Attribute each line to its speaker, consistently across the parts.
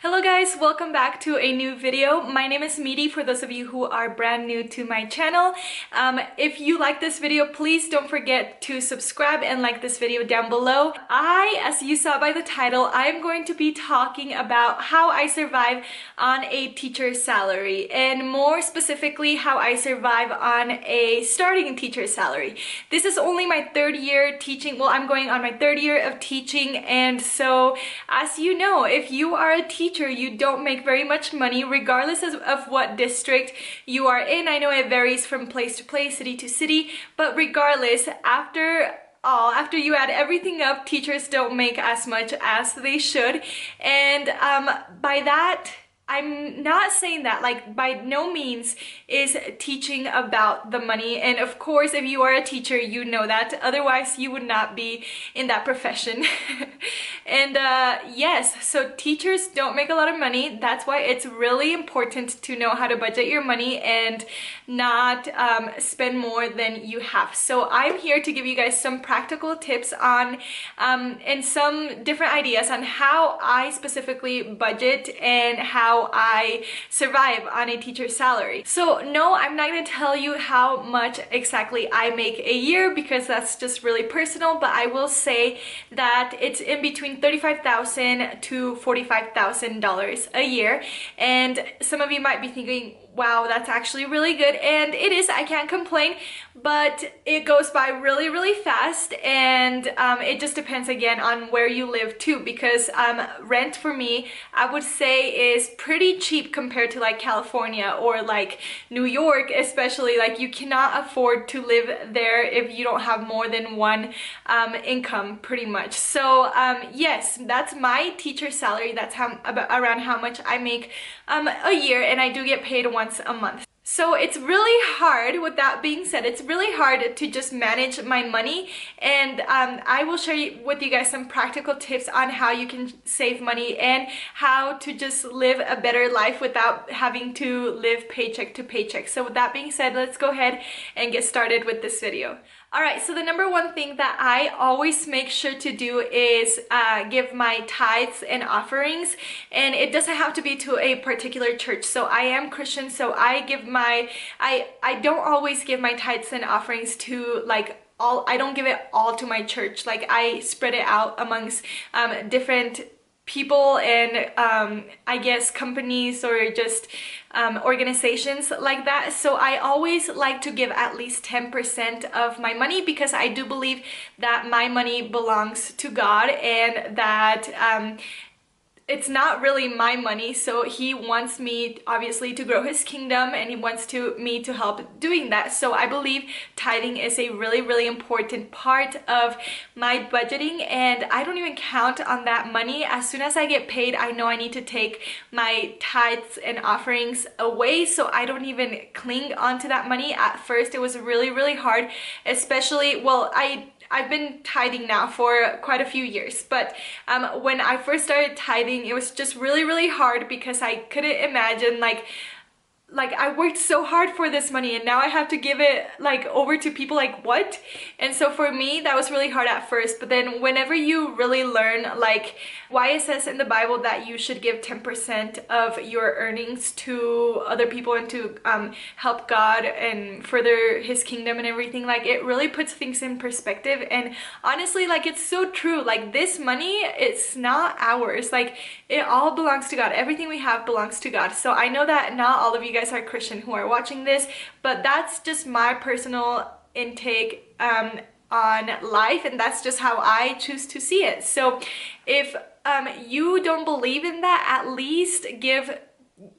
Speaker 1: Hello guys, welcome back to a new video. My name is Midi for those of you who are brand new to my channel. If you like this video, please don't forget to subscribe and like this video down below. As you saw by the title, I am going to be talking about how I survive on a teacher's salary, and more specifically how I survive on a starting teacher salary. This is only my third year teaching. Well, I'm going on my third year of teaching, and so as you know, if you are a teacher, you don't make very much money regardless of what district you are in. I know it varies from place to place, city to city, but regardless, after you add everything up, teachers don't make as much as they should. And by that, I'm not saying that, like, by no means is teaching about the money. And of course, if you are a teacher, you know that. Otherwise, you would not be in that profession. And yes, so teachers don't make a lot of money. That's why it's really important to know how to budget your money and not spend more than you have. So I'm here to give you guys some practical tips on and some different ideas on how I specifically budget and how I survive on a teacher's salary. So no, I'm not going to tell you how much exactly I make a year because that's just really personal, but I will say that it's in between $35,000 to $45,000 a year. And some of you might be thinking, wow, that's actually really good, and it is. I can't complain, but it goes by really, really fast, and it just depends again on where you live too, because rent for me, I would say, is pretty cheap compared to like California or like New York especially. Like, you cannot afford to live there if you don't have more than one income pretty much. So yes, that's my teacher salary. That's around how much I make a year, and I do get paid once a month. So it's really hard. With that being said, it's really hard to just manage my money, and I will share with you guys some practical tips on how you can save money and how to just live a better life without having to live paycheck to paycheck. So with that being said, let's go ahead and get started with this video. Alright, so the number one thing that I always make sure to do is give my tithes and offerings, and it doesn't have to be to a particular church. So I am Christian, so I give I don't always give my tithes and offerings to like I don't give it all to my church. Like, I spread it out amongst different people and I guess companies or just organizations like that. So I always like to give at least 10% of my money, because I do believe that my money belongs to God, and that it's not really my money. So he wants me obviously to grow his kingdom, and he wants me to help doing that. So I believe tithing is a really, really important part of my budgeting, and I don't even count on that money. As soon as I get paid, I know I need to take my tithes and offerings away, so I don't even cling onto that money. At first it was really, really hard, especially, well, I've been tithing now for quite a few years, but when I first started tithing, it was just really, really hard because I couldn't imagine like I worked so hard for this money, and now I have to give it like over to people. Like, what? And so for me, that was really hard at first. But then whenever you really learn like why it says in the Bible that you should give 10% of your earnings to other people and to help God and further his kingdom and everything, like, it really puts things in perspective. And honestly, like, it's so true. Like, this money, it's not ours. Like, it all belongs to God. Everything we have belongs to God. So I know that not all of you guys are Christian who are watching this, but that's just my personal intake on life, and that's just how I choose to see it. So if you don't believe in that, at least give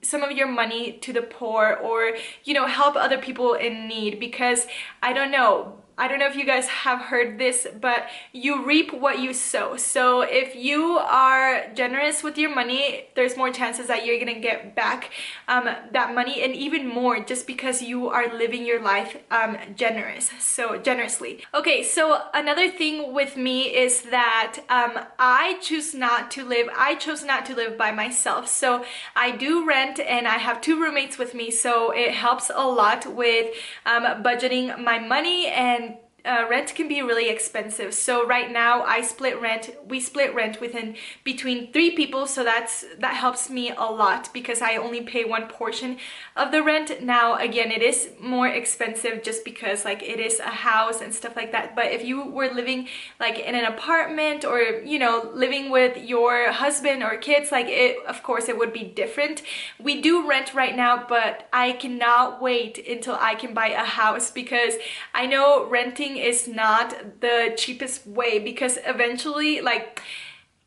Speaker 1: some of your money to the poor, or, you know, help other people in need, because I don't know if you guys have heard this, but you reap what you sow. So if you are generous with your money, there's more chances that you're gonna get back that money, and even more, just because you are living your life generously. Okay, so another thing with me is that I chose not to live by myself. So I do rent, and I have 2 roommates with me, so it helps a lot with budgeting my money and rent can be really expensive. So right now we split rent between 3 people, so that helps me a lot because I only pay one portion of the rent. Now again, it is more expensive just because like it is a house and stuff like that, but if you were living like in an apartment or, you know, living with your husband or kids, like of course it would be different. We do rent right now, but I cannot wait until I can buy a house because I know renting is not the cheapest way, because eventually, like,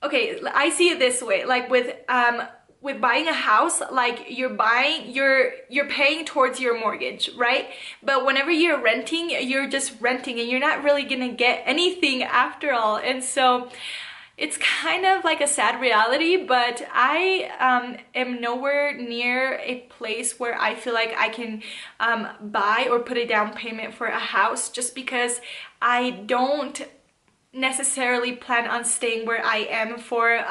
Speaker 1: okay, I see it this way, like with buying a house, like you're paying towards your mortgage, right? But whenever you're renting, you're just renting and you're not really gonna get anything after all. And so it's kind of like a sad reality, but I am nowhere near a place where I feel like I can buy or put a down payment for a house, just because I don't necessarily plan on staying where I am for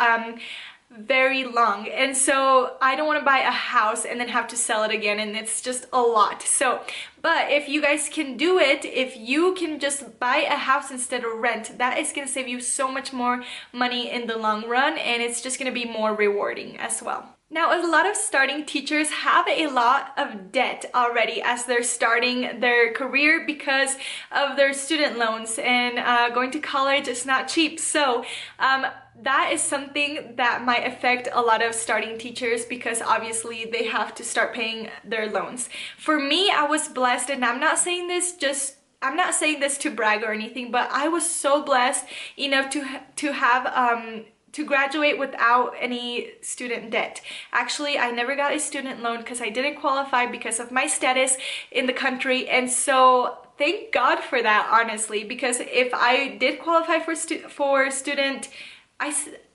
Speaker 1: very long, and so I don't want to buy a house and then have to sell it again, and it's just a lot. So but if you guys can do it, if you can just buy a house instead of rent, that is going to save you so much more money in the long run, and it's just going to be more rewarding as well. Now, a lot of starting teachers have a lot of debt already as they're starting their career because of their student loans, and going to college is not cheap. So that is something that might affect a lot of starting teachers because obviously they have to start paying their loans. For me, I was blessed, and I'm not saying this to brag or anything, but I was so blessed enough to have to graduate without any student debt. Actually, I never got a student loan because I didn't qualify because of my status in the country, and so thank God for that, honestly, because if I did qualify for student,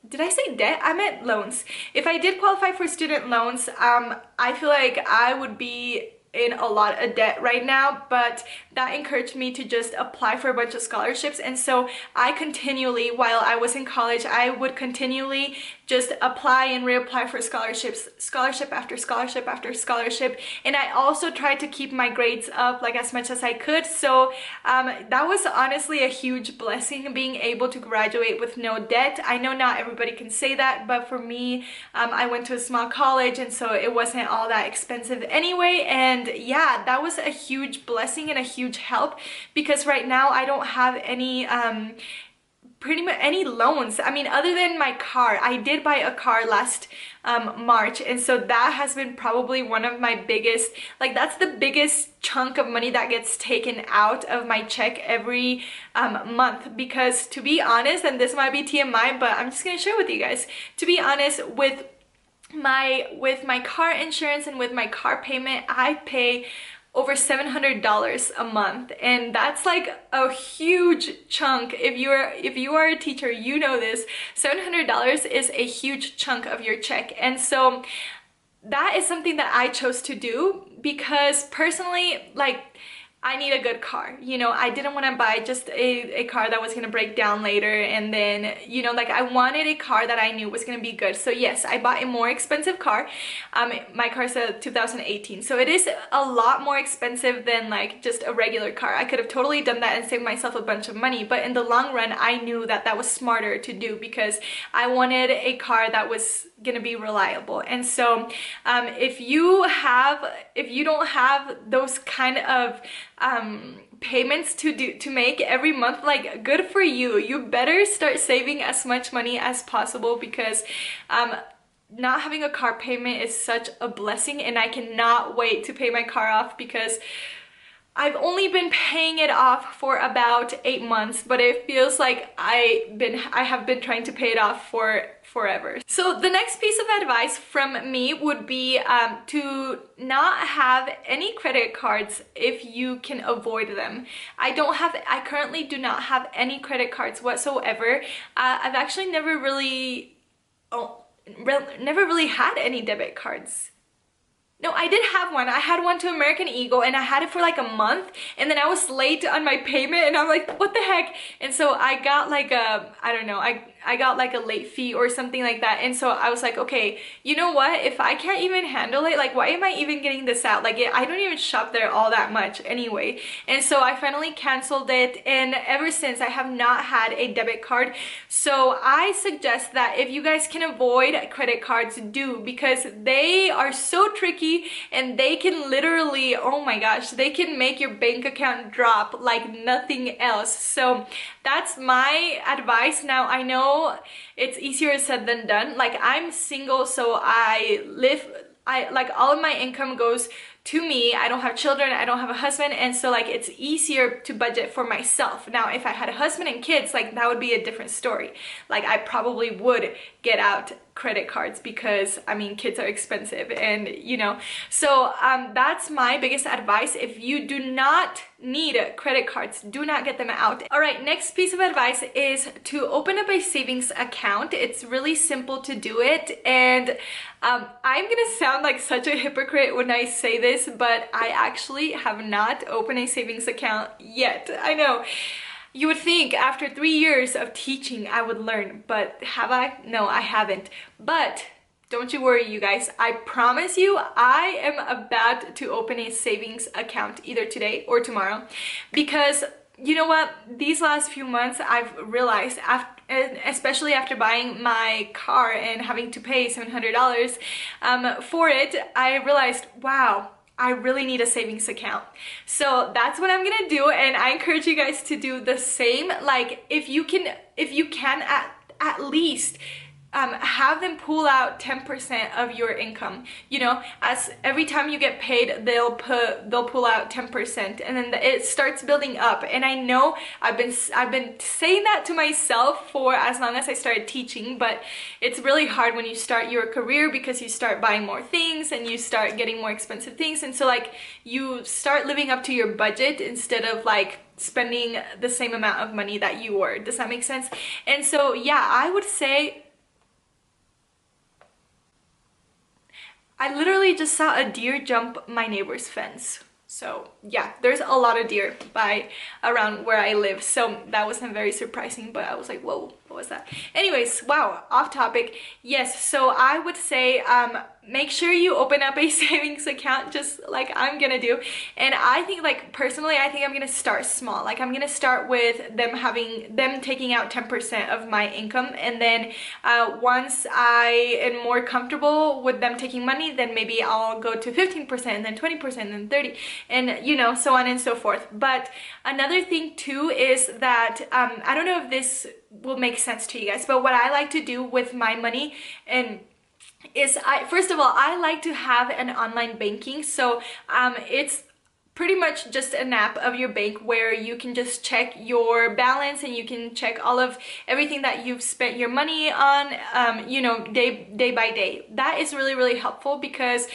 Speaker 1: did I say debt? I meant loans. If I did qualify for student loans, I feel like I would be in a lot of debt right now, but that encouraged me to just apply for a bunch of scholarships. And so I continually, while I was in college, I would continually just apply and reapply for scholarships, scholarship after scholarship after scholarship. And I also tried to keep my grades up like as much as I could. So that was honestly a huge blessing, being able to graduate with no debt. I know not everybody can say that, but for me, I went to a small college, and so it wasn't all that expensive anyway. And yeah, that was a huge blessing and a huge help, because right now I don't have any pretty much any loans. I mean, other than my car. I did buy a car last March, and so that has been probably one of my biggest, like that's the biggest chunk of money that gets taken out of my check every month. Because to be honest, and this might be TMI, but I'm just gonna share with you guys, to be honest, with my car insurance and with my car payment, I pay over $700 a month, and that's like a huge chunk. If you are a teacher, you know this. $700 is a huge chunk of your check, and so that is something that I chose to do because personally, like, I need a good car. You know, I didn't want to buy just a car that was going to break down later, and then, you know, like I wanted a car that I knew was going to be good. So yes, I bought a more expensive car. My car's a 2018, so it is a lot more expensive than like just a regular car. I could have totally done that and saved myself a bunch of money, but in the long run, I knew that that was smarter to do because I wanted a car that was gonna be reliable. And so if you don't have those kind of payments to make every month, like, good for you. You better start saving as much money as possible, because not having a car payment is such a blessing, and I cannot wait to pay my car off, because I've only been paying it off for about 8 months, but it feels like I have been trying to pay it off for forever. So the next piece of advice from me would be to not have any credit cards if you can avoid them. I currently do not have any credit cards whatsoever. I've actually never really had any debit cards. No, I did have one. I had one to American Eagle, and I had it for like a month, and then I was late on my payment, and I'm like, what the heck? And so I got like I don't know, I I got like a late fee or something like that. And so I was like, okay, you know what, if I can't even handle it, like why am I even getting this out? Like I don't even shop there all that much anyway. And so I finally canceled it, and ever since I have not had a debit card. So I suggest that if you guys can avoid credit cards, do, because they are so tricky and they can literally, oh my gosh, they can make your bank account drop like nothing else. So that's my advice. Now I know it's easier said than done. Like I'm single, so I like all of my income goes to me. I don't have children, I don't have a husband, and so like it's easier to budget for myself. Now if I had a husband and kids, like that would be a different story. Like I probably would get out credit cards, because I mean kids are expensive, and you know, so that's my biggest advice. If you do not need credit cards, do not get them out. All right, next piece of advice is to open up a savings account. It's really simple to do it, and I'm gonna sound like such a hypocrite when I say this, but I actually have not opened a savings account yet. I know. You would think after 3 years of teaching I would learn, but have I? No, I haven't. But don't you worry, you guys. I promise you, I am about to open a savings account either today or tomorrow, because you know what? These last few months I've realized, especially after buying my car and having to pay $700 for it, I realized, wow, I really need a savings account. So that's what I'm gonna do, and I encourage you guys to do the same. Like if you can at least have them pull out 10% of your income. You know, as every time you get paid, they'll pull out 10%, and then it starts building up. And I know I've been saying that to myself for as long as I started teaching, but it's really hard when you start your career, because you start buying more things and you start getting more expensive things, and so like you start living up to your budget instead of like spending the same amount of money that you were. Does that make sense? And so yeah, I would say, I literally just saw a deer jump my neighbor's fence. So yeah, there's a lot of deer around where I live. So that wasn't very surprising, but I was like, whoa, what was that? Anyways, wow, off topic. Yes, so I would say make sure you open up a savings account, just like I'm gonna do. And I think, like personally, I think I'm gonna start small. Like I'm gonna start with them taking out 10% of my income, and then once I am more comfortable with them taking money, then maybe I'll go to 15%, and then 20%, and then 30%, and you know, so on and so forth. But another thing too is that I don't know if this will make sense to you guys, but what I like to do with my money is first of all, I like to have an online banking. So it's pretty much just an app of your bank where you can just check your balance, and you can check all of everything that you've spent your money on, you know, day by day. That is really, really helpful, because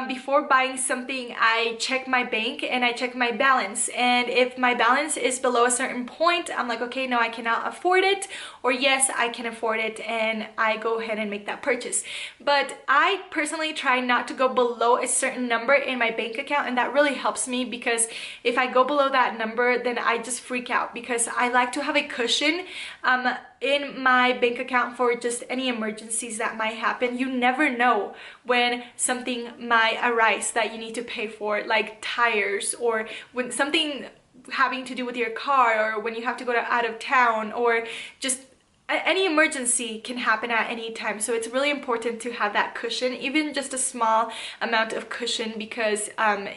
Speaker 1: before buying something, I check my bank and I check my balance. And if my balance is below a certain point, I'm like, okay, no, I cannot afford it, or yes, I can afford it, and I go ahead and make that purchase. But I personally try not to go below a certain number in my bank account, and that really helps me, because if I go below that number, then I just freak out, because I like to have a cushion in my bank account for just any emergencies that might happen. You never know when something might arise that you need to pay for, like tires, or when something having to do with your car, or when you have to go out of town, or just any emergency can happen at any time. So it's really important to have that cushion, even just a small amount of cushion, because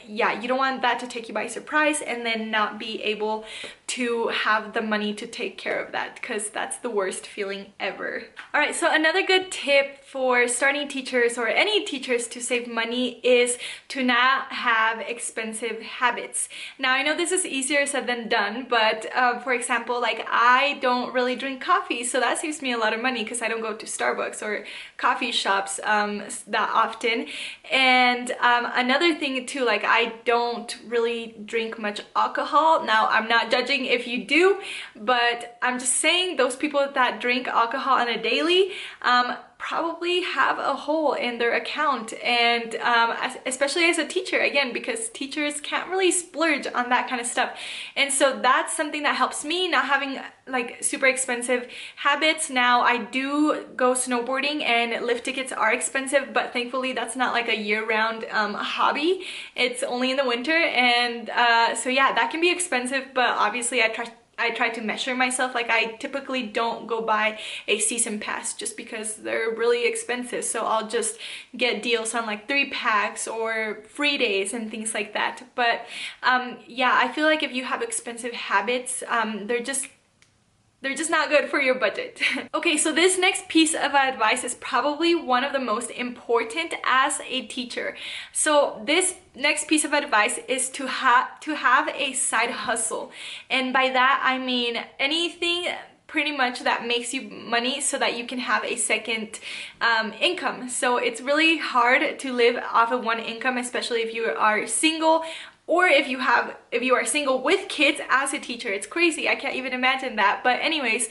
Speaker 1: yeah, you don't want that to take you by surprise and then not be able to have the money to take care of that, because that's the worst feeling ever. All right, so another good tip for starting teachers or any teachers to save money is to not have expensive habits. Now I know this is easier said than done, but for example, like I don't really drink coffee, so that saves me a lot of money, because I don't go to Starbucks or coffee shops that often. And another thing too, like I don't really drink much alcohol. Now I'm not judging if you do, but I'm just saying those people that drink alcohol on a daily, probably have a hole in their account. And especially as a teacher, again, because teachers can't really splurge on that kind of stuff. And so that's something that helps me, not having like super expensive habits. Now I do go snowboarding and lift tickets are expensive, but thankfully that's not like a year-round hobby. It's only in the winter. And so yeah, that can be expensive, but obviously I try to measure myself. Like I typically don't go buy a season pass just because they're really expensive. So I'll just get deals on like 3-packs or free days and things like that. But yeah, I feel like if you have expensive habits, they're just not good for your budget. Okay, so this next piece of advice is probably one of the most important as a teacher. So this next piece of advice is to have a side hustle. And by that, I mean anything pretty much that makes you money so that you can have a second income. So it's really hard to live off of one income, especially if you are single, or if you are single with kids as a teacher. It's crazy. I can't even imagine that. But anyways,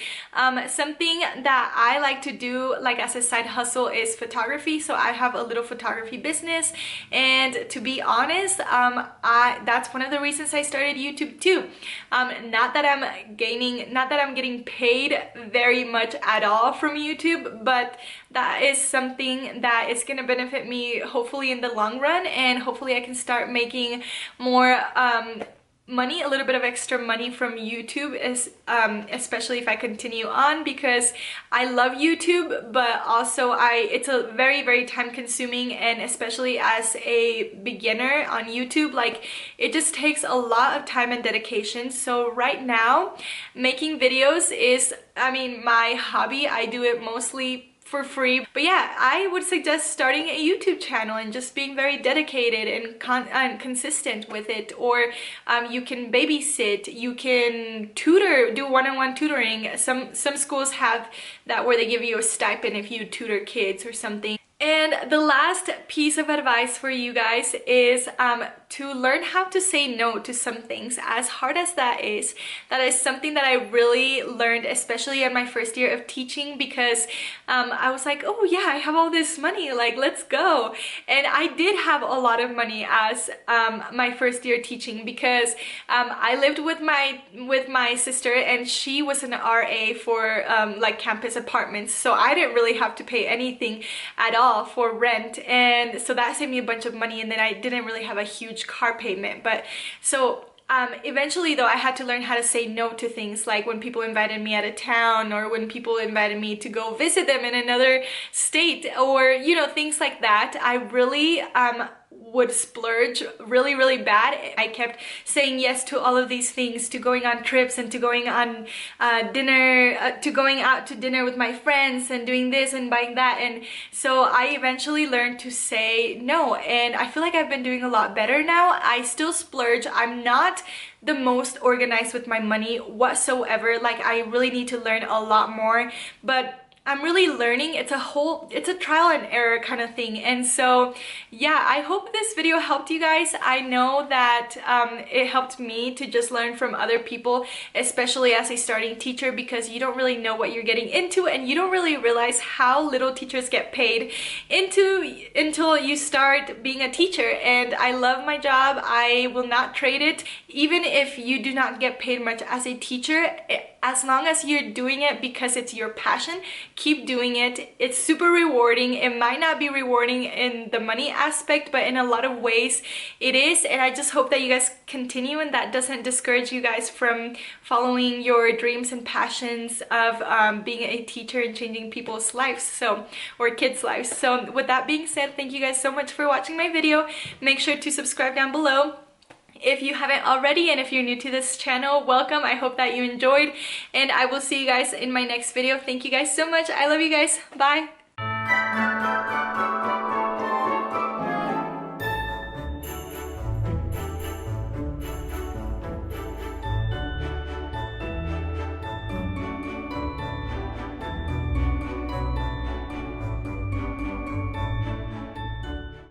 Speaker 1: something that I like to do like as a side hustle is photography. So I have a little photography business, and to be honest, that's one of the reasons I started YouTube too. Not that I'm getting paid very much at all from YouTube, but that is something that is gonna benefit me hopefully in the long run, and hopefully I can start making more money, a little bit of extra money from YouTube, especially if I continue on, because I love YouTube, but also it's a very, very time consuming, and especially as a beginner on YouTube, like it just takes a lot of time and dedication. So right now, making videos is, I mean, my hobby. I do it mostly for free. But yeah, I would suggest starting a YouTube channel and just being very dedicated and consistent with it. Or you can babysit, you can tutor, do one-on-one tutoring. Some schools have that where they give you a stipend if you tutor kids or something. And the last piece of advice for you guys is to learn how to say no to some things. As hard as that is something that I really learned, especially in my first year of teaching, because I was like, oh yeah, I have all this money, like let's go. And I did have a lot of money as my first year teaching, because I lived with my sister, and she was an RA for like campus apartments, so I didn't really have to pay anything at all for rent, and so that saved me a bunch of money. And then I didn't really have a huge car payment. But so eventually though, I had to learn how to say no to things, like when people invited me out of town, or when people invited me to go visit them in another state, or you know, things like that. I really would splurge really, really bad. I kept saying yes to all of these things, to going on trips and to going on dinner, to going out to dinner with my friends and doing this and buying that. And so I eventually learned to say no, and I feel like I've been doing a lot better now. I still splurge. I'm not the most organized with my money whatsoever. Like I really need to learn a lot more, but I'm really learning. It's a trial and error kind of thing. And so yeah, I hope this video helped you guys. I know that it helped me to just learn from other people, especially as a starting teacher, because you don't really know what you're getting into, and you don't really realize how little teachers get paid until you start being a teacher. And I love my job. I will not trade it. Even if you do not get paid much as a teacher, as long as you're doing it because it's your passion, keep doing it. It's super rewarding. It might not be rewarding in the money aspect, but in a lot of ways it is. And I just hope that you guys continue, and that doesn't discourage you guys from following your dreams and passions of being a teacher and changing people's lives, or kids' lives. So with that being said, thank you guys so much for watching my video. Make sure to subscribe down below if you haven't already, and if you're new to this channel, welcome. I hope that you enjoyed, and I will see you guys in my next video. Thank you guys so much. I love you guys. Bye.